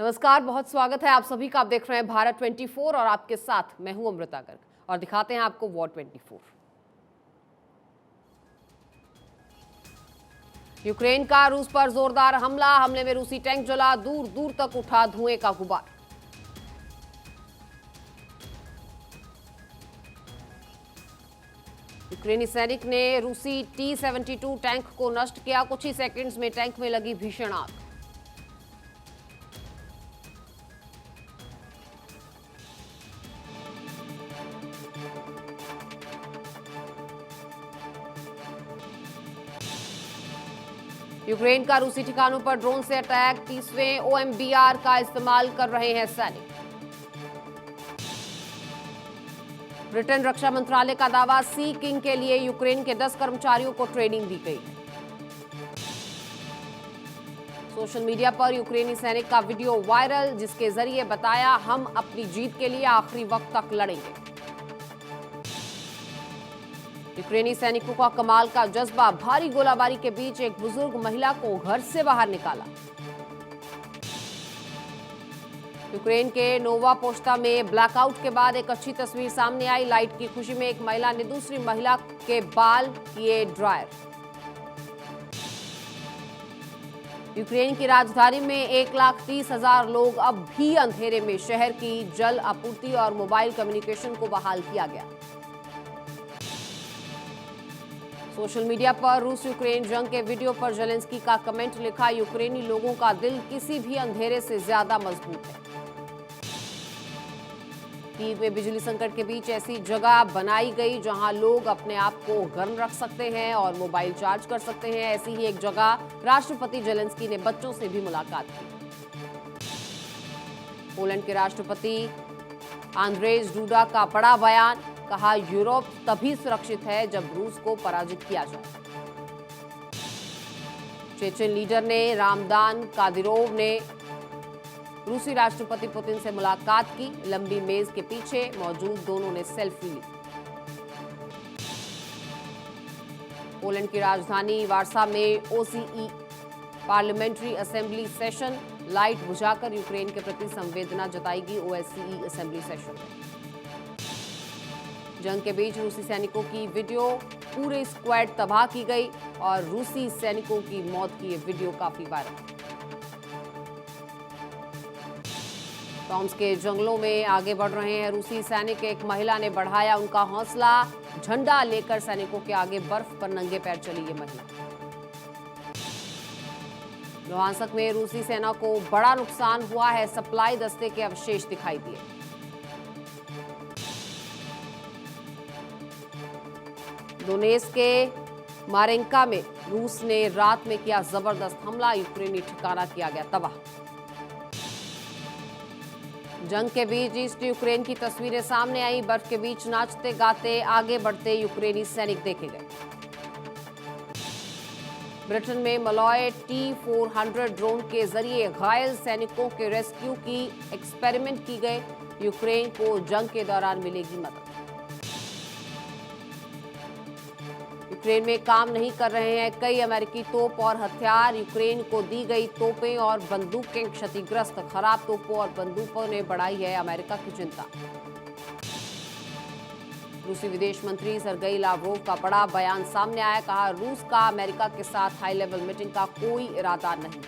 नमस्कार, बहुत स्वागत है आप सभी का। आप देख रहे हैं भारत 24 और आपके साथ मैं हूं अमृता गर्ग और दिखाते हैं आपको वॉर 24। यूक्रेन का रूस पर जोरदार हमले में रूसी टैंक जला, दूर दूर तक उठा धुएं का गुबार। यूक्रेनी सैनिक ने रूसी T-72 टैंक को नष्ट किया। कुछ ही सेकंड्स में टैंक में लगी भीषण आग। यूक्रेन का रूसी ठिकानों पर ड्रोन से अटैक, 30वें OMBR का इस्तेमाल कर रहे हैं सैनिक। ब्रिटेन रक्षा मंत्रालय का दावा, सी किंग के लिए यूक्रेन के 10 कर्मचारियों को ट्रेनिंग दी गई। सोशल मीडिया पर यूक्रेनी सैनिक का वीडियो वायरल, जिसके जरिए बताया, हम अपनी जीत के लिए आखिरी वक्त तक लड़ेंगे। यूक्रेनी सैनिकों का कमाल का जज्बा, भारी गोलाबारी के बीच एक बुजुर्ग महिला को घर से बाहर निकाला। यूक्रेन के नोवा पोस्टा में ब्लैकआउट के बाद एक अच्छी तस्वीर सामने आई। लाइट की खुशी में एक महिला ने दूसरी महिला के बाल किए ड्रायर। यूक्रेन की राजधानी में 1,30,000 लोग, अब भी अंधेरे में। शहर की जल आपूर्ति और मोबाइल कम्युनिकेशन को बहाल किया गया। सोशल मीडिया पर रूस यूक्रेन जंग के वीडियो पर जेलेंस्की का कमेंट लिखा, यूक्रेनी लोगों का दिल किसी भी अंधेरे से ज्यादा मजबूत है। कीव में बिजली संकट के बीच ऐसी जगह बनाई गई जहां लोग अपने आप को गर्म रख सकते हैं और मोबाइल चार्ज कर सकते हैं। ऐसी ही एक जगह राष्ट्रपति जेलेंस्की ने बच्चों से भी मुलाकात की। पोलैंड के राष्ट्रपति आंद्रेज डूडा का बड़ा बयान, कहा, यूरोप तभी सुरक्षित है जब रूस को पराजित किया जाए। चेचन लीडर ने रामदान कादिरोव ने रूसी राष्ट्रपति पुतिन से मुलाकात की। लंबी मेज के पीछे मौजूद दोनों ने सेल्फी ली। पोलैंड की राजधानी वार्सा में OSCE parliamentary assembly session, light बुझाकर यूक्रेन के प्रति संवेदना जताएगी OSCE असेंबली सेशन में। जंग के बीच रूसी सैनिकों की वीडियो, पूरे स्क्वाड तबाह की गई और रूसी सैनिकों की मौत की ये वीडियो काफी वायरल। टॉम्स के जंगलों में आगे बढ़ रहे हैं रूसी सैनिक। एक महिला ने बढ़ाया उनका हौसला, झंडा लेकर सैनिकों के आगे बर्फ पर नंगे पैर चली ये महिला। लुहांस्क में रूसी सेना को बड़ा नुकसान हुआ है, सप्लाई दस्ते के अवशेष दिखाई दिए। दोनेत्स्क के मारेंका में रूस ने रात में किया जबरदस्त हमला, यूक्रेनी ठिकाना किया गया तबाह। जंग के बीच ईस्ट यूक्रेन की तस्वीरें सामने आई। बर्फ के बीच नाचते गाते आगे बढ़ते यूक्रेनी सैनिक देखे गए। ब्रिटेन में मलॉय T-400 ड्रोन के जरिए घायल सैनिकों के रेस्क्यू की एक्सपेरिमेंट की गए। यूक्रेन को जंग के दौरान मिलेगी मदद। यूक्रेन में काम नहीं कर रहे हैं कई अमेरिकी तोप और हथियार। यूक्रेन को दी गई तोपें और बंदूकें क्षतिग्रस्त। खराब तोपों और बंदूकों ने बढ़ाई है अमेरिका की चिंता। रूसी विदेश मंत्री सरगेई लावरोव का बड़ा बयान सामने आया, कहा, रूस का अमेरिका के साथ हाई लेवल मीटिंग का कोई इरादा नहीं।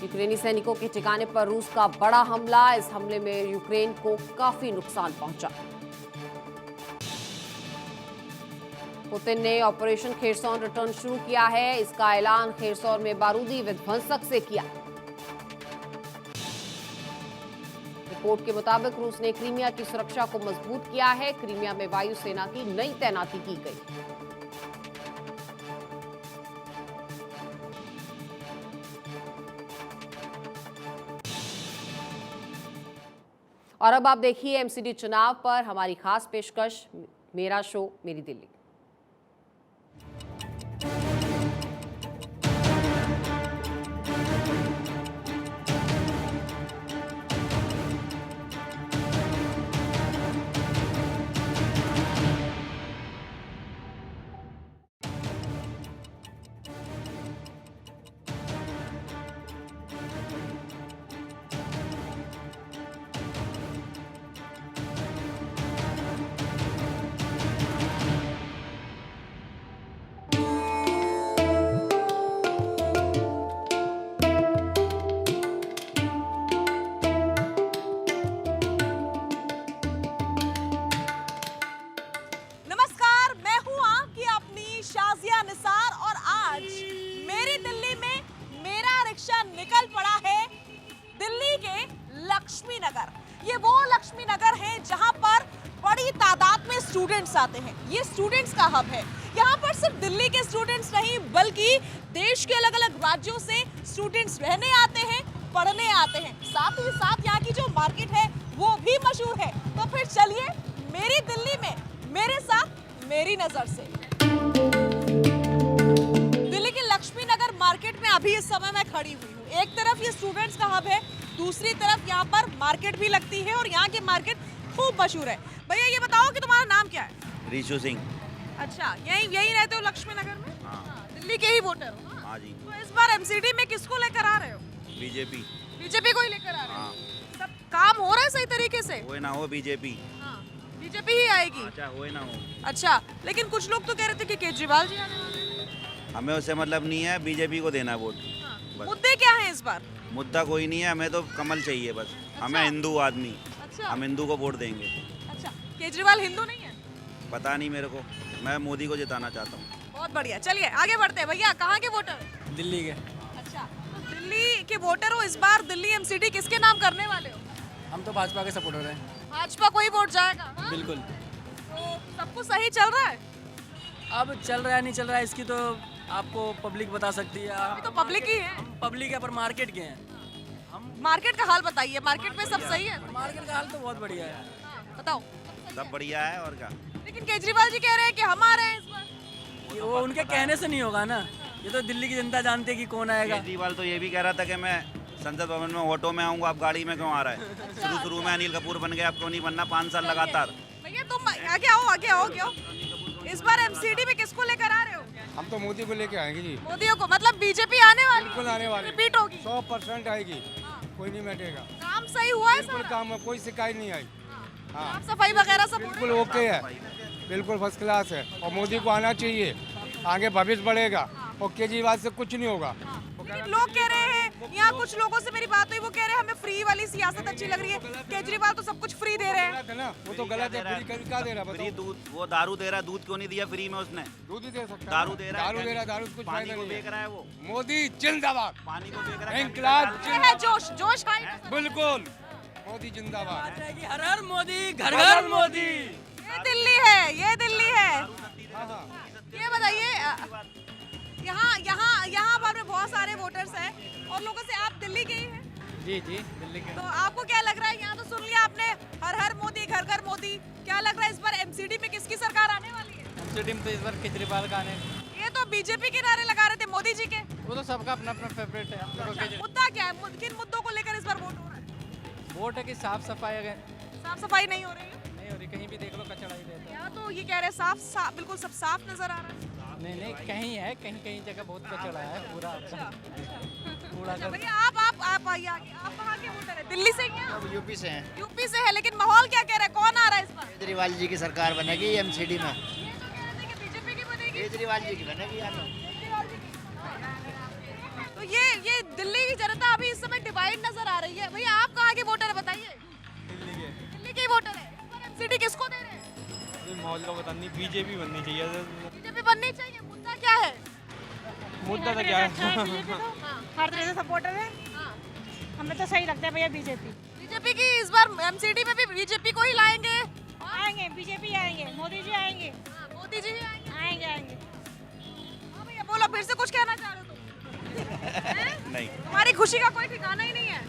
यूक्रेनी सैनिकों के ठिकाने पर रूस का बड़ा हमला, इस हमले में यूक्रेन को काफी नुकसान पहुंचा। पुतिन ने ऑपरेशन खेरसॉन रिटर्न शुरू किया है। इसका ऐलान खेरसॉन में बारूदी विध्वंसक से किया। रिपोर्ट के मुताबिक रूस ने क्रीमिया की सुरक्षा को मजबूत किया है। क्रीमिया में वायुसेना की नई तैनाती की गई। और अब आप देखिए MCD चुनाव पर हमारी खास पेशकश, मेरा शो मेरी दिल्ली। निकल पड़ा है दिल्ली के लक्ष्मी नगर। ये वो लक्ष्मी नगर है जहां पर बड़ी तादाद में स्टूडेंट्स आते हैं। ये स्टूडेंट्स का हब है। यहाँ पर सिर्फ दिल्ली के स्टूडेंट्स नहीं बल्कि देश के अलग अलग राज्यों से स्टूडेंट्स रहने आते हैं, पढ़ने आते हैं। साथ ही साथ यहाँ की जो मार्केट है वो भी मशहूर है। तो फिर चलिए मेरी दिल्ली में मेरे साथ मेरी नजर से। दिल्ली के लक्ष्मी नगर मार्केट में अभी इस समय मैं खड़ी हुई हूँ। एक तरफ ये स्टूडेंट्स का हब है, दूसरी तरफ यहाँ पर मार्केट भी लगती है और यहाँ की मार्केट खूब मशहूर है। भैया ये बताओ कि तुम्हारा नाम क्या है? रीशु सिंह। अच्छा, यही रहते हो लक्ष्मी नगर में? हाँ। दिल्ली के ही वोटर हो? हाँ जी। तो इस बार एमसीडी में किसको लेकर आ रहे हो? बीजेपी। बीजेपी को ही लेकर आ रहे हो? हाँ। सब काम हो रहा है सही तरीके से? होए ना हो बीजेपी। हाँ, बीजेपी ही आएगी। अच्छा होए ना हो। अच्छा, लेकिन कुछ लोग तो कह रहे थे कि केजरीवाल जी आने वाले हैं। हमें उससे मतलब नहीं है, बीजेपी को देना वोट। हाँ। बस। मुद्दे क्या हैं इस बार? मुद्दा कोई नहीं है, हमें तो कमल चाहिए बस। हमें हिंदू आदमी, अच्छा, हम हिंदू को वोट देंगे। अच्छा, केजरीवाल हिंदू नहीं है? पता नहीं मेरे को, मैं मोदी को जिताना चाहता हूँ। बहुत बढ़िया, चलिए आगे बढ़ते हैं। भैया कहाँ के वोटर? दिल्ली के। अच्छा, तो दिल्ली के वोटर हो, इस बार दिल्ली एमसीडी किसके नाम करने वाले हो? हम तो भाजपा के सपोर्टर हैं। भाजपा को ही वोट जाएगा? हाँ? बिल्कुल। तो सब कुछ सही चल रहा है? अब चल रहा है नहीं चल रहा है इसकी तो आपको पब्लिक बता सकती है। अभी तो पब्लिक ही है। हम पब्लिक है पर मार्केट के हैं। मार्केट का हाल बताइए, मार्केट में सब सही है? मार्केट का हाल तो बहुत बढ़िया है। बताओ। सब बढ़िया है और क्या। लेकिन केजरीवाल जी कह रहे हैं कि हम आ रहे हैं इस बार। ये वो उनके कहने से नहीं होगा ना, ये तो दिल्ली की जनता जानती है कि कौन आएगा। केजरीवाल तो ये भी कह रहा था कि मैं संसद भवन में ऑटो में आऊँगा, आप गाड़ी में क्यों आ रहा है? शुरू में अनिल कपूर बन गया, अब क्यों नहीं बनना? 5 साल लगातार। भैया तुम आगे आओ, आगे आओ, क्यों? इस बार एमसीडी में किसको लेकर आ रहे हो? हम तो मोदी को लेके आएंगे जी। मोदियों को, मतलब बीजेपी आने वाली? बिल्कुल आने वाली। रिपीट होगी? 100% आएगी, कोई नहीं बैठेगा। काम सही हुआ है बिल्कुल सारा? काम में कोई शिकायत नहीं आई। हाँ, साफ सफाई वगैरह सब हो बिल्कुल रही है? ओके है, बिल्कुल फर्स्ट क्लास है। और मोदी को आना चाहिए, आगे भविष्य बढ़ेगा। और केजरीवाल से कुछ नहीं होगा। लेकिन लोग कह रहे हैं, यहाँ कुछ लोगों से मेरी बात हुई, वो कह रहे हैं हमें फ्री वाली सियासत अच्छी लग रही है। केजरीवाल तो सब कुछ फ्री दे रहे हैं। गलत है ना, वो तो गलत है। फ्री क्या दे रहा है फ्री बताओ? दूध, वो दारू दे रहा है, दूध क्यों नहीं दिया फ्री में उसने? दूध ही दे सकता है। दारू दे रहा है, दारू दे रहा है, दारू से कुछ पानी फायदा को नहीं बेच है। रहा है वो। मोदी जिंदाबाद, पानी को बेच रहा है। इंकलाब ये है जोश, जोश हाई। बिल्कुल, मोदी जिंदाबाद। बात रहेगी हर हर मोदी, घर घर मोदी। ये दिल्ली है, ये दिल्ली है। हाँ हाँ, ये बताइए, यहाँ पर में बहुत सारे वोटर्स हैं और लोगों से आप दिल्ली के ही हैं? जी जी दिल्ली के। तो आपको क्या लग रहा है, यहाँ तो सुन लिया आपने हर हर मोदी घर घर मोदी, क्या लग रहा है इस बार एमसीडी में किसकी सरकार आने वाली है? एमसीडी में तो इस बार केजरीवाल का आने। ये तो बीजेपी के नारे लगा रहे थे मोदी जी के। वो तो सबका अपना अपना फेवरेट है। हम लोगों को केजरी- मुद्दा क्या है, किन मुद्दों को लेकर इस बार वोट हो रहा है? वोट है कि साफ सफाई अगर साफ सफाई नहीं हो रही है? नहीं हो रही, कहीं भी देख लो कचरा ही रहता है। यहाँ तो ये कह रहे हैं साफ बिल्कुल सब साफ नजर आ रहा है। नहीं कहीं है, कहीं कहीं जगह बहुत कचरा है पूरा। कूड़ा अच्छा कर भैया आप आइए आगे। आप कहाँ के वोटर है? दिल्ली से ही हैं? अब यूपी से हैं। यूपी से है, लेकिन माहौल क्या कह रहा है, कौन आ रहा है इस बार? केजरीवाल जी की सरकार बनेगी एमसीडी में। ये जो कह रहे थे कि बीजेपी की बनेगी। केजरीवाल जी की बनेगी यार। तो ये दिल्ली की जनता अभी इस समय डिवाइड नजर आ रही है। भैया आप कहाँ के वोटर है बताइए? दिल्ली के ही वोटर है। इस बार एमसीडी किसको दे रहे हैं? माहौल का पता नहीं, बीजेपी बननी चाहिए। बीजेपी बननी चाहिए। मुद्दा क्या है? मुद्दा तो क्या है? हर तरह से सपोर्टर है, हमें तो सही लगता है भैया बीजेपी। बीजेपी की इस बार एमसीडी में भी बीजेपी को ही लाएंगे। आएंगे, बीजेपी आएंगे, मोदी जी आएंगे, मोदी जी ही आएंगे। आएंगे। हाँ भैया बोलो, फिर से कुछ कहना चाह रहे हो तुम? नहीं, तुम्हारी खुशी का कोई ठिकाना ही नहीं है।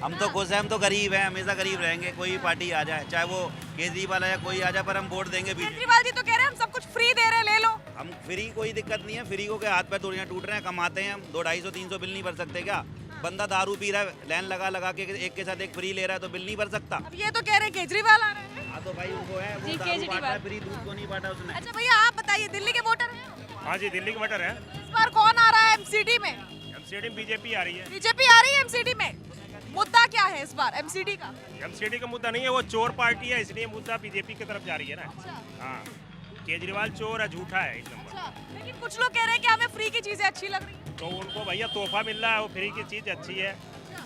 हम तो खुश हैं, हम तो गरीब हैं, हमेशा गरीब रहेंगे। कोई भी पार्टी आ जाए, चाहे वो केजरीवाल है, कोई आ जाए, पर हम वोट देंगे बीजेपी। केजरीवाल जी तो कह रहे हैं हम सब कुछ फ्री दे रहे हैं, ले लो। हम फ्री, कोई दिक्कत नहीं है। फ्री को के हाथ पे तोड़ियां टूट रहे हैं, कमाते हैं हम। 200-250-300 बिल नहीं भर सकते क्या? बंदा दारू पी रहा है, लाइन लगा के एक के साथ एक फ्री ले रहा है, तो बिल नहीं भर सकता। अब ये तो कह रहे हैं केजरीवाल आ रहे हैं। हाँ तो भाई उनको है, वो जी, दारू केजरीवाल। बांट रहा है, फ्री दूध को नहीं बांटा उसने। अच्छा भैया आप बताइए, दिल्ली के वोटर हैं? हाँ जी, दिल्ली के वोटर है। इस बार कौन आ रहा है एमसीडी में? एमसीडी में बीजेपी आ रही है। बीजेपी आ रही है एमसीडी में। मुद्दा क्या है इस बार एमसीडी का? एमसीडी का मुद्दा नहीं है, वो चोर पार्टी है, इसलिए मुद्दा बीजेपी की तरफ जा रही है ना। हाँ, केजरीवाल चोर है, झूठा है एक नंबर। अच्छा, लेकिन कुछ लोग कह रहे हैं कि हमें फ्री की चीजें अच्छी लग रही है। तो उनको भैया तोहफा मिल रहा है, वो फ्री की चीज अच्छी है।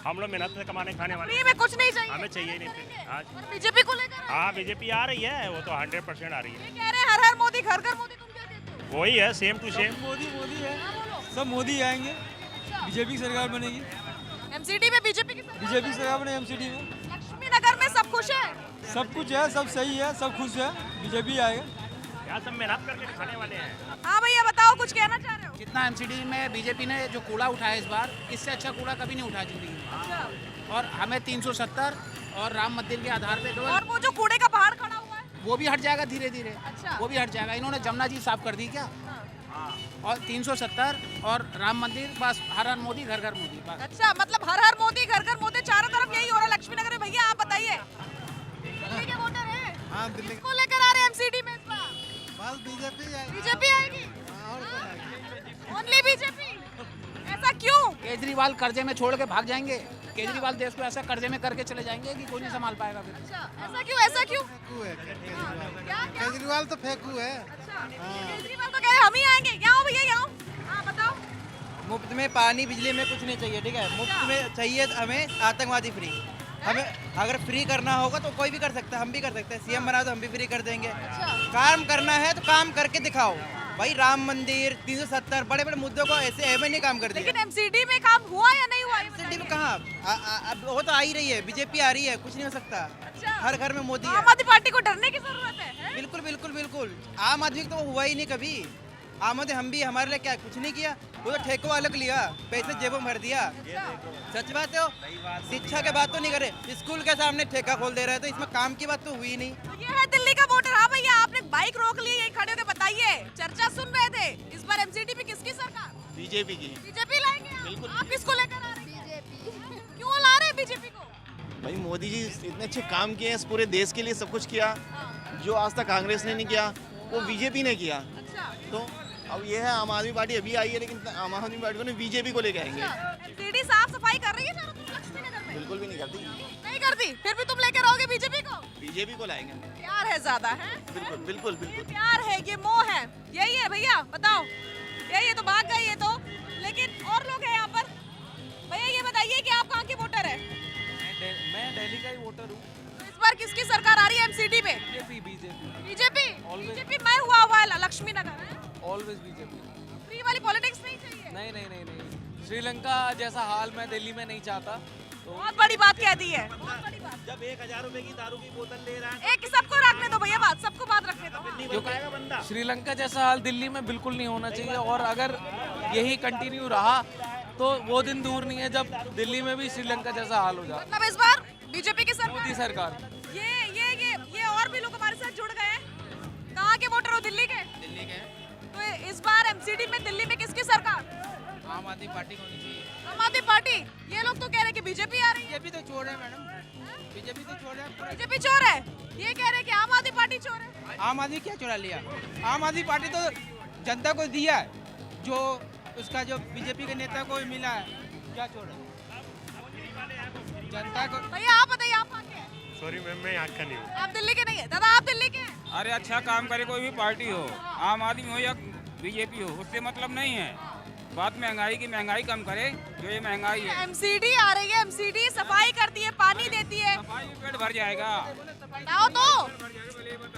हम लोग मेहनत से कमाने खाने वाले, फ्री में कुछ नहीं चाहिए। हमें चाहिए ही नहीं फ्री। हाँ और बीजेपी को लेकर हाँ, बीजेपी आ रही है, वो तो 100% आ रही है। ये कह रहे हैं हर हर मोदी घर घर मोदी, तुम क्या कहते हो? वही है, same to same. Modi Modi है, हाँ, बोलो। सब मोदी आएंगे, बीजेपी की सरकार बनेगी। एमसीडी में बीजेपी की सरकार, बीजेपी से अपने एमसीडी में लक्ष्मी नगर में सब खुश है। सब कुछ है, सब सही है, सब खुश है, बीजेपी आएगा। यहाँ सब मेहनत करके खाने वाले हैं। हाँ भैया बताओ, कुछ कहना चाह रहे हो? जितना एमसीडी में बीजेपी ने जो कूड़ा उठाया इस बार, इससे अच्छा कूड़ा कभी नहीं उठाया जिंदगी में। अच्छा। और हमें 370 और राम मंदिर के आधार पे और वो जो कूड़े का पहाड़ खड़ा हुआ है वो भी हट जाएगा धीरे धीरे। अच्छा। वो भी हट जाएगा। इन्होंने जमुना जी साफ कर दी क्या? और 370 और राम मंदिर, बस हर हर मोदी घर घर मोदी, बस। अच्छा, मतलब हर हर मोदी घर घर मोदी, चारों तरफ यही हो रहा है लक्ष्मी नगर में। भैया आप बताइए, दिल्ली के वोटर हैं? हाँ दिल्ली किसको लेकर आ रहे हैं एमसीडी में इस बार? बस बीजेपी बीजेपी आएगी, ओनली बीजेपी। ऐसा क्यों? केजरीवाल कर्जे में छोड़ के भाग जाएंगे। केजरीवाल देश को ऐसा कर्जे में करके चले जाएंगे कि कोई नहीं संभाल पाएगा फिर। अच्छा, ऐसा क्यों, ऐसा क्यों? क्या क्या? केजरीवाल तो फेंकू है। अच्छा, केजरीवाल तो कह रहे हम ही आएंगे। यहाँ आओ भैया, यहाँ आओ। हाँ बताओ। मुफ्त में पानी बिजली में कुछ नहीं चाहिए, ठीक है? मुफ्त में चाहिए हमें आतंकवादी फ्री। हमें अगर फ्री करना होगा तो कोई भी कर सकता है, हम भी कर सकते हैं। सीएम बना तो हम भी फ्री कर देंगे। काम करना है तो काम करके दिखाओ भाई। राम मंदिर 370 बड़े बड़े मुद्दों को ऐसे एवं नहीं काम कर दिया। लेकिन एमसीडी में काम हुआ या नहीं हुआ? एमसीडी में कहाँ? अब वो तो आ ही रही है, बीजेपी आ रही है, कुछ नहीं हो सकता। अच्छा। हर घर में मोदी है। आम आदमी पार्टी को डरने की जरूरत है? बिल्कुल बिल्कुल बिल्कुल। आम आदमी तो हुआ ही नहीं कभी। आम आदमी हम भी, हमारे लिए क्या कुछ नहीं किया। वो तो ठेकों अलग लिया, पैसे जेबों में भर दिया। सच बात है। शिक्षा के बात तो नहीं करे, स्कूल के सामने ठेका खोल दे रहे थे, इसमें काम की बात तो हुई नहीं। तो ये है दिल्ली का वोटर। हाँ भैया, आपने बाइक रोक ली, यही खड़े होकर बताइए, चर्चा सुन रहे थे। इस बार एमसीडी में किसकी सरकार? बीजेपी की। बीजेपी लाएंगे आप? आप किसको लेकर आ रहे हैं? बीजेपी। क्यों ला रहे हैं बीजेपी को? भाई मोदी जी इतने अच्छे काम किए हैं, इस पूरे देश के लिए सब कुछ किया जो आज तक कांग्रेस ने नहीं किया, वो बीजेपी ने किया। अच्छा। तो अब ये है आम आदमी पार्टी अभी आई है, लेकिन आम आदमी पार्टी को नहीं बीजेपी को लेके आएंगे। एमसीडी साफ सफाई कर रही है चारों तरफ लक्ष्मी नगर में? बिल्कुल भी नहीं करती। नहीं करती, फिर भी तुम लेकर आओगे बीजेपी को? बीजेपी को लाएंगे। प्यार है ज्यादा है? बिल्कुल बिल्कुल ये बिल्कुल। प्यार है, ये मोह है, यही है भैया? बताओ, यही है तो भाग गई है तो। लेकिन और लोग हैं यहाँ पर। भैया ये बताइए कि आप कहाँ के वोटर है? मैं दिल्ली का ही वोटर हूँ। तो इस बार किसकी सरकार आ रही है एमसीडी में? BJP BJP BJP. Always. BJP मैं हुआ है लक्ष्मी नगर है। Always BJP. फ्री वाली पॉलिटिक्स नहीं चाहिए। नहीं नहीं नहीं नहीं, श्रीलंका जैसा हाल मैं दिल्ली में नहीं चाहता। तो बहुत बड़ी बात कह दी है, बहुत बड़ी बात। जब 1000 रुपए की दारू की बोतल ले रहा है, एक सबको रखने दो भैया, बात सबको बात रखने दो। नहीं बन पाएगा बंदा। श्रीलंका जैसा हाल दिल्ली में बिल्कुल नहीं होना चाहिए। और अगर यही कंटिन्यू रहा तो वो दिन दूर नहीं है जब दिल्ली में भी श्रीलंका जैसा हाल हो जाए। मतलब इस बार बीजेपी की सरकार। मोदी सरकार। ये और भी लोग हमारे साथ जुड़ गए हैं। कहाँ के वोटर हो? दिल्ली के। दिल्ली के तो इस बार एमसीडी में दिल्ली में किसकी सरकार? आम आदमी पार्टी को होनी चाहिए। आम आदमी पार्टी। ये लोग तो कह रहे हैं कि बीजेपी आ रही है। बीजेपी तो चोर है मैडम, बीजेपी तो चोर है। बीजेपी चोर है, ये कह रहे हैं कि आम आदमी पार्टी चोर है। आम आदमी क्या चुरा लिया? आम आदमी पार्टी तो जनता को दिया है, जो उसका जो बीजेपी के नेता को मिला है, क्या चोरा जनता को। भैया आप बताइए, आप कहाँ के हैं? सॉरी मैम, मैं यहाँ का नहीं हूँ। आप दिल्ली के नहीं है? दादा आप दिल्ली के हैं? अरे अच्छा काम करे कोई भी पार्टी हो, आम आदमी हो या बीजेपी हो, उससे मतलब नहीं है। बात महंगाई की, महंगाई कम करे जो ये महंगाई है। एमसीडी आ रही है, एमसीडी सफाई करती है, पानी देती है। सफाई में पेट भर जाएगा। बताओ तो,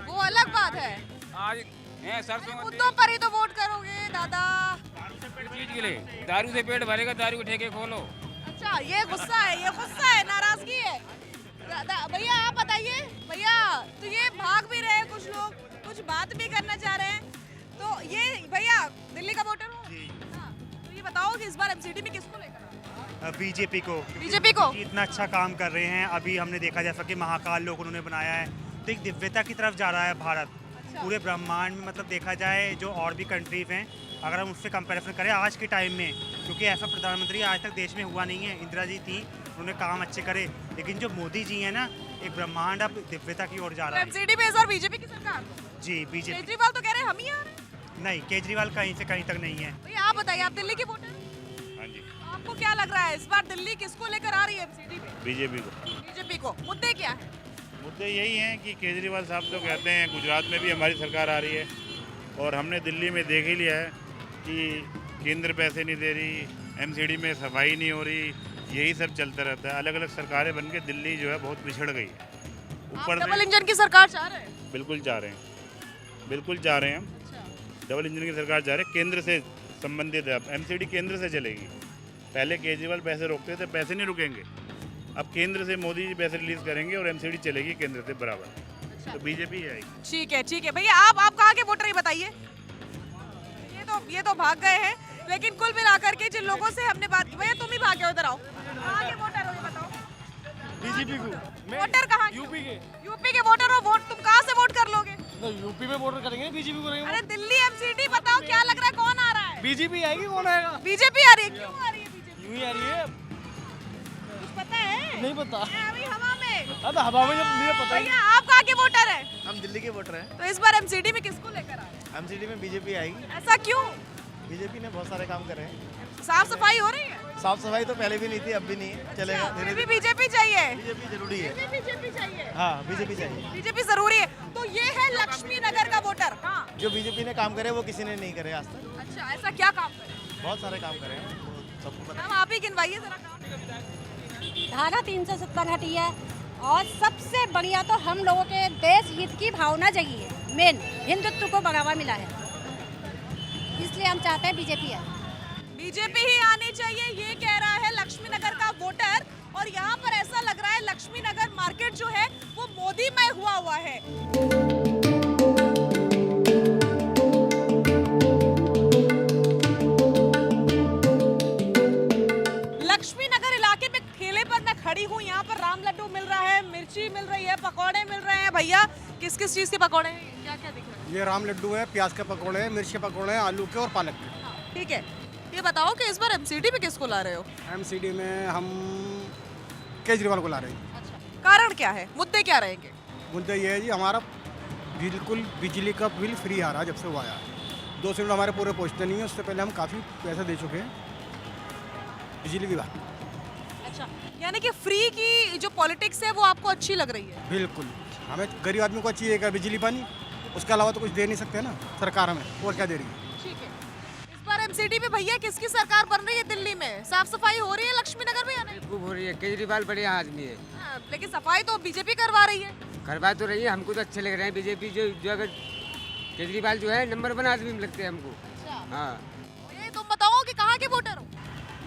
वो अलग बात है। आज है सरसों का मुद्दों पर ही तो वोट करोगे दादा। तेल चीज के लिए दारू से पेट भरेगा, दारू के ठेके खोलो। अच्छा, ये गुस्सा है, ये गुस्सा है, नाराजगी है। भैया आप बताइए, भैया तो ये भाग भी रहे हैं कुछ लोग, कुछ बात भी करना चाह रहे हैं। तो ये भैया दिल्ली का वोटर हो? हाँ, तो ये बताओ कि इस बार एमसीडी में किसको लेकर? बीजेपी को। बीजेपी को। इतना अच्छा काम कर रहे हैं। अभी हमने देखा जैसा कि महाकाल लोक उन्होंने बनाया है, तो एक दिव्यता की तरफ जा रहा है भारत। पूरे ब्रह्मांड में मतलब देखा जाए जो और भी कंट्रीज हैं, अगर हम उससे कंपैरिजन करें आज के टाइम में, क्योंकि ऐसा प्रधानमंत्री आज तक देश में हुआ नहीं है। इंदिरा जी थी, उन्होंने काम अच्छे करे, लेकिन जो मोदी जी हैं ना, एक ब्रह्मांड अब दिव्यता की ओर जा रहा है। एमसीडी में इस बार बीजेपी की सरकार। जी बीजेपी। केजरीवाल तो कह रहे हैं हम ही आ रहे हैं। नहीं, केजरीवाल कहीं से कहीं तक नहीं है। भैया आप बताइए, आप दिल्ली के वोटर? हाँ जी। आपको क्या लग रहा है इस बार दिल्ली किसको लेकर आ रही है एमसीडी में? बीजेपी को। बीजेपी को। मुद्दे क्या है? मुद्दे यही हैं कि केजरीवाल साहब तो कहते हैं गुजरात में भी हमारी सरकार आ रही है, और हमने दिल्ली में देख ही लिया है कि केंद्र पैसे नहीं दे रही, एमसीडी में सफाई नहीं हो रही, यही सब चलता रहता है। अलग अलग सरकारें बन के दिल्ली जो है बहुत पिछड़ गई है। आप डबल इंजन की सरकार चाह रहे हैं? बिल्कुल चाह रहे हैं, बिल्कुल चाह रहे हैं हम। डबल इंजन की सरकार चाह रहे हैं, केंद्र से संबंधित है। एमसीडी केंद्र से चलेगी, पहले केजरीवाल पैसे रोकते थे, पैसे नहीं रुकेंगे। अब केंद्र से मोदी जी पैसे रिलीज करेंगे और एमसीडी चलेगी केंद्र से बराबर। तो बीजेपी आएगी। ठीक है भैया, आप कहाँ के वोटर, ये बताइए। ये तो भाग गए हैं, लेकिन कुल मिलाकर के जिन लोगों से हमने बात की, भैया तुम ही भागे, उधर आओ। कहाँ के वोटर हो ये बताओ? बीजेपी को। वोटर कहाँ? यूपी के वोटर हो। वोट तुम कहाँ से वोट कर लोगे? यूपी में वोटर करेंगे, बीजेपी को अरे दिल्ली एमसीडी बताओ, क्या लग रहा है, कौन आ रहा है? बीजेपी आएगी। कौन आएगा? बीजेपी आ रही है। क्यों आ रही है बीजेपी? यूं ही आ रही है। कुछ पता है? नहीं पता। अभी हवा में। अब हवा में जब मुझे पता ही। भैया आप कहाँ के वोटर हैं? हम दिल्ली के वोटर हैं। तो इस बार एमसीडी में किसको लेकर आए? एमसीडी में बीजेपी आएगी। ऐसा क्यों? बीजेपी ने बहुत सारे काम करे हैं। साफ सफाई हो रही है? साफ सफाई तो पहले भी नहीं थी, अब भी नहीं है, चलेगा धीरे भी बीजेपी चाहिए। बीजेपी जरूरी है। बीजेपी चाहिए। हाँ बीजेपी चाहिए। बीजेपी जरूरी है। तो ये है लक्ष्मी नगर का वोटर। जो बीजेपी ने काम करे वो किसी ने नहीं करे आज तक। अच्छा, ऐसा क्या काम करे? बहुत सारे काम करे हैं, सबको पता। हम आप ही गिनवाइए जरा काम। धारा 370 हटी है और सबसे बढ़िया तो हम लोगों के देश हित की भावना जगी है। मेन हिंदुत्व को बढ़ावा मिला है, इसलिए हम चाहते हैं बीजेपी है। बीजेपी ही आनी चाहिए, ये कह रहा है लक्ष्मी नगर का वोटर। और यहाँ पर ऐसा लग रहा है लक्ष्मी नगर मार्केट जो है वो मोदीमय हुआ है। लक्ष्मी नगर इलाके में ठेले पर मैं खड़ी हूँ, यहाँ पर राम लड्डू मिल रहा है, मिर्ची मिल रही है, पकौड़े मिल रहे हैं। भैया किस किस चीज के पकौड़े हैं, क्या क्या दिख रहा है? ये राम लड्डू है, प्याज के पकौड़े हैं, मिर्च के पकौड़े हैं, आलू के और पालक के। ठीक है, ये बताओ कि इस बार एमसीडी में किसको ला रहे हो? एमसीडी में हम केजरीवाल को ला रहे हैं। अच्छा, कारण क्या है, मुद्दे क्या रहेंगे? मुद्दा ये है जी, हमारा बिल्कुल बिजली का बिल फ्री आ रहा है जब से वो आया है। 2 यूनिट हमारे पूरे पहुँचते नहीं है, उससे पहले हम काफ़ी पैसा दे चुके हैं बिजली की बात। अच्छा, यानी कि फ्री की जो पॉलिटिक्स है वो आपको अच्छी लग रही है? बिल्कुल, हमें गरीब आदमी को चाहिए क्या, बिजली पानी, उसके अलावा तो कुछ दे नहीं सकते ना सरकार हमें, और क्या दे रही है। ठीक है, इस बार एमसीडी में भैया किसकी सरकार बन रही है दिल्ली में? साफ सफाई हो रही है लक्ष्मी नगर में या नहीं? खूब हो रही है, केजरीवाल बढ़िया आदमी है। लेकिन सफाई तो बीजेपी करवा रही है। करवा तो रही है, हमको तो अच्छे लग रहे हैं बीजेपी जो अगर केजरीवाल जो है नंबर 1 आदमी लगते हैं हमको। अच्छा। हाँ, ये तुम बताओ कि कहाँ के वोटर हो?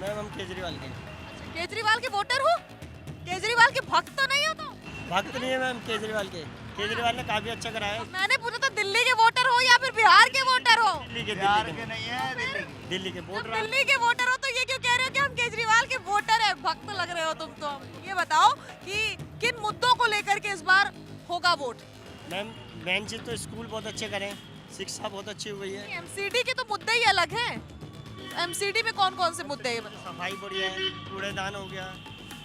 मैम हम केजरीवाल के। अच्छा, केजरीवाल के वोटर हो? केजरीवाल के भक्त तो नहीं हो? तो भक्त नहीं है मैम केजरीवाल के, केजरीवाल ने काफी अच्छा कराया है। मैंने पूछा था दिल्ली के वोटर हो या फिर बिहार के वोटर हो? दिल्ली के नहीं है, दिल्ली के वोटर। दिल्ली के वोटर हो तो ये क्यों कह रहे हो कि हम केजरीवाल के वोटर है? भक्त लग रहे हो तुम तो। ये बताओ कि किन मुद्दों को लेकर के इस बार होगा वोट? मैम मेन चीज तो स्कूल बहुत अच्छे करें, शिक्षा बहुत अच्छी हुई है। एमसीडी के तो मुद्दे ही अलग हैं। एमसीडी में कौन कौन से मुद्दे हैं? सफाई बढ़िया है, कूड़ेदान हो गया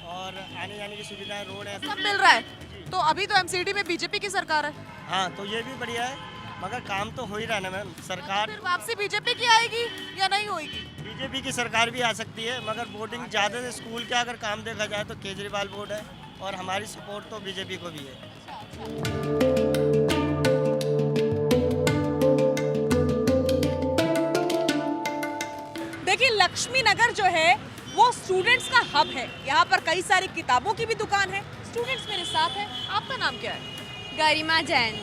और आने जाने की सुविधाएं, रोड है, सब मिल रहा है। तो अभी तो एमसीडी में बीजेपी की सरकार है। हाँ तो ये भी बढ़िया है, मगर काम तो हो ही रहा है ना मैम। सरकार फिर वापसी बीजेपी की आएगी या नहीं होगी? बीजेपी की सरकार भी आ सकती है, मगर वोटिंग ज़्यादा से स्कूल का अगर काम देखा जाए तो केजरीवाल वोट है और हमारी सपोर्ट तो बीजेपी को भी है। देखिए लक्ष्मी नगर जो है वो स्टूडेंट्स का हब है। यहाँ पर कई सारी किताबों की भी दुकान है। स्टूडेंट्स मेरे साथ है। आपका नाम क्या है? गरिमा जैन।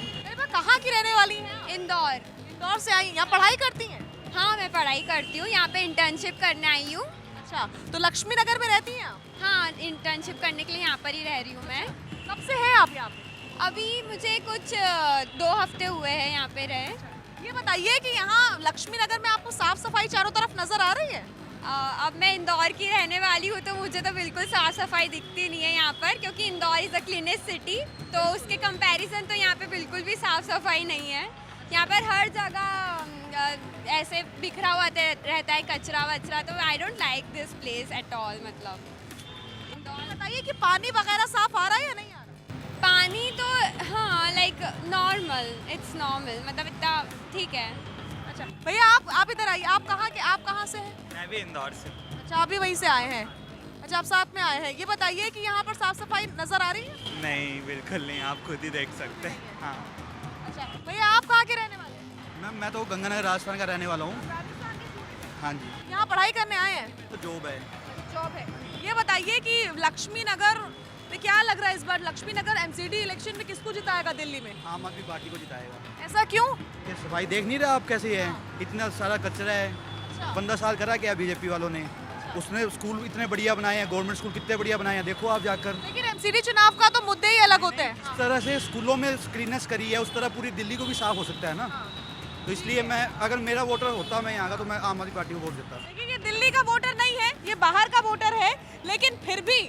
कहाँ की रहने वाली हैं? इंदौर। इंदौर से आई, यहाँ पढ़ाई करती हैं? हाँ मैं पढ़ाई करती हूँ, यहाँ पे इंटर्नशिप करने आई हूँ। अच्छा, तो लक्ष्मी नगर में रहती हैं आप? हाँ, इंटर्नशिप करने के लिए यहाँ पर ही रह रही हूँ मैं। कब से है आप यहाँ पे? अभी मुझे कुछ 2 हफ्ते हुए हैं यहाँ पे रहे। ये बताइए कि यहाँ लक्ष्मी नगर में आपको साफ सफाई चारों तरफ नजर आ रही है? अब मैं इंदौर की रहने वाली हूँ तो मुझे तो बिल्कुल साफ सफाई दिखती नहीं है यहाँ पर, क्योंकि Indore is a cleanest city, तो उसके कंपैरिजन तो यहाँ पे बिल्कुल भी साफ सफाई नहीं है। यहाँ पर हर जगह ऐसे बिखरा हुआ रहता है कचरा वचरा, तो I don't like this place at all. मतलब इंदौर बताइए कि पानी वगैरह साफ आ रहा है या नहीं आ रहा? पानी तो हाँ लाइक नॉर्मल, इट्स नॉर्मल, मतलब इतना ठीक है। अच्छा भैया आप इधर आइए। आप कहाँ से हैं? मैं भी इंदौर से। अच्छा, आप भी वहीं से आए हैं? अच्छा, आप साथ में आए हैं। ये बताइए कि यहाँ पर साफ सफाई नजर आ रही है? नहीं बिल्कुल नहीं, आप खुद ही देख सकते हैं। हाँ। अच्छा भैया आप कहाँ के रहने वाले हैं? मैम मैं तो गंगानगर राजस्थान का रहने वाला हूँ। हाँ जी। यहाँ पढ़ाई करने आए हैं? तो जॉब है। जॉब है। ये बताइए कि लक्ष्मी नगर में क्या लग रहा है इस बार लक्ष्मी नगर एमसीडी इलेक्शन में किसको जिताएगा दिल्ली में? आम आदमी पार्टी को जिताएगा। ऐसा क्यों? ये सफाई देख नहीं रहे आप कैसी है? इतना सारा कचरा है। 15 साल करा क्या बीजेपी वालों ने? उसने स्कूल इतने बढ़िया बनाए हैं, गवर्नमेंट स्कूल कितने बढ़िया बनाए हैं, देखो आप जाकर। लेकिन एमसीडी चुनाव का तो मुद्दे ही अलग होते हैं। इस तरह से स्कूलों में स्क्रीनेस करी है, उस तरह पूरी दिल्ली को भी साफ हो सकता है ना। तो इसलिए मैं, अगर मेरा वोटर होता मैं यहाँ का, तो मैं आम आदमी पार्टी को वोट देता। लेकिन ये दिल्ली का वोटर नहीं है, ये बाहर का वोटर है, लेकिन फिर भी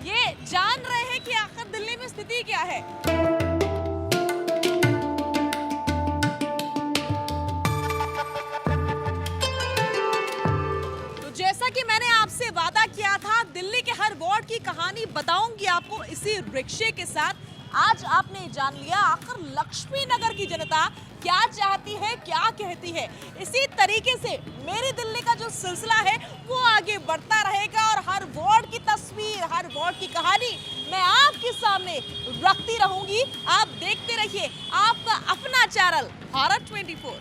ये जान रहे हैं कि आखिर दिल्ली में स्थिति क्या है। तो जैसा कि मैंने आपसे वादा किया था, दिल्ली के हर वार्ड की कहानी बताऊंगी आपको इसी रिक्शे के साथ। आज आपने जान लिया आखिर लक्ष्मी नगर की जनता क्या चाहती है, क्या कहती है। इसी तरीके से मेरी दिल्ली का जो सिलसिला है वो आगे बढ़ता रहेगा और हर वार्ड की तस्वीर, हर वार्ड की कहानी मैं आपके सामने रखती रहूंगी। आप देखते रहिए आपका अपना चैनल भारत 24।